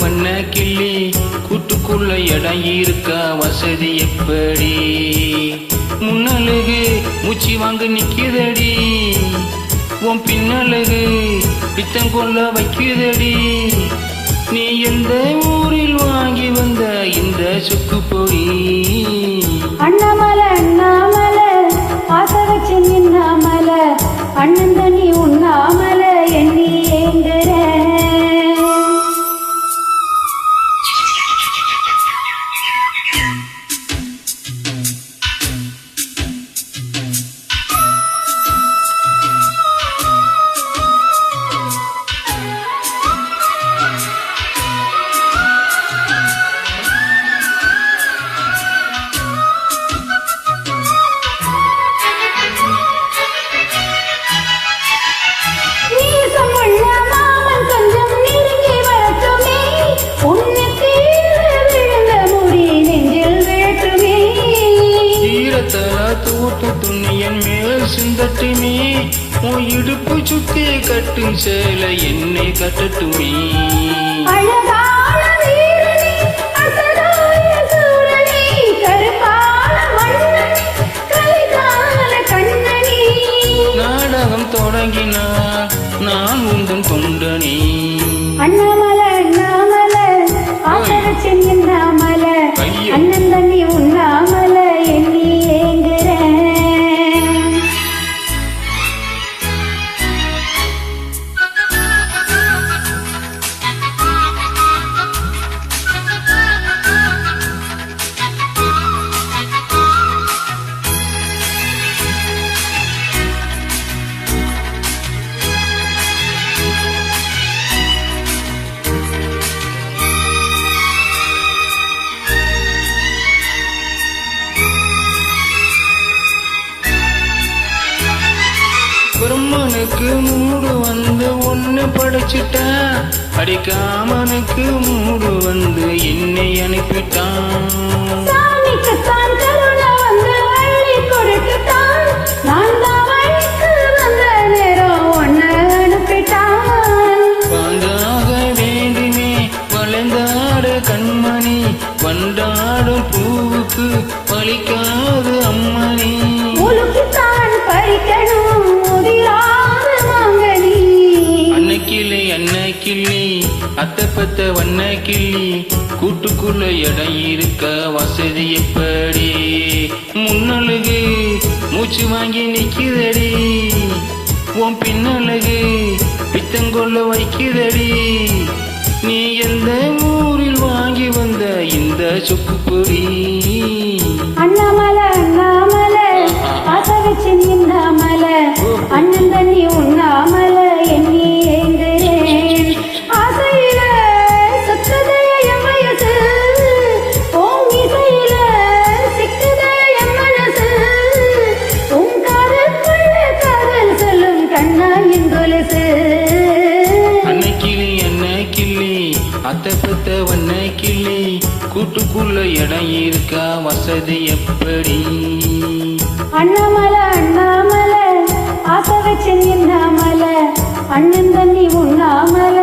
வண்ண கிள்ளி கூட்டுக்குள்ள இடம் இருக்க வசதி எப்படி முன்னழகு மூச்சு வாங்க நிக்குதடி உன் பின்னழகு பித்தம் கொள்ள வைக்குதடி நீ எந்த ஊரில் வாங்கி வந்த இந்த சுக்கு பொடி அண்ணாமலை அண்ணாமலை ஆசை வச்சு நின்னாமலை அண்ணன் தண்ணி உண்ணாமலை எண்ணி ஏங்குற துணியன் மேல் சிந்தட்டுமே உன் இடுப்பு சுத்தி கட்டும் சேலை என்னை கட்டட்டுமே நாடகம் தொடங்கினார் நான் உந்தன் தொண்டனே அண்ணாமலை அண்ணாமலை ஆசை வச்சு நின்னாமலை அண்ணன் தண்ணி உண்ணாமலை எண்ணி பிரம்மனுக்கு மூடு வந்து ஒன்னு படைச்சிட்டான் அடிக்காமனுக்கு மூடு வந்து என்னை அனுப்பிட்டான் வந்தாக வேண்டுமே வளைந்தாடு கண்மணி வண்டாடும் பூவுக்கு பழிக்காது அம்மணி கிள்ளி அத்தை பத்த வண்ண கிள்ளி கூட்டுக்குள்ள இடம் இருக்க வசதி எப்படி முன்னழகு மூச்சு வாங்கி நிக்குதடி உன் பின்னழகு பித்தங்கொள்ள வைக்குதடி நீ எந்த ஊரில் வாங்கி வந்த இந்த சுக்கு பொடி அண்ணாமலை அண்ணாமலை ஆசை வச்சு நின்னாமலை அண்ணன் தண்ணி உண்ணாமலை எண்ணி அத்தை பத்த வண்ண கிள்ளி கூட்டுக்குள்ள இடம் இருக்க வசதி எப்படி அண்ணாமலை அண்ணாமலை ஆசை வச்சு நின்னாமலை அண்ணன் தண்ணி உண்ணாமலை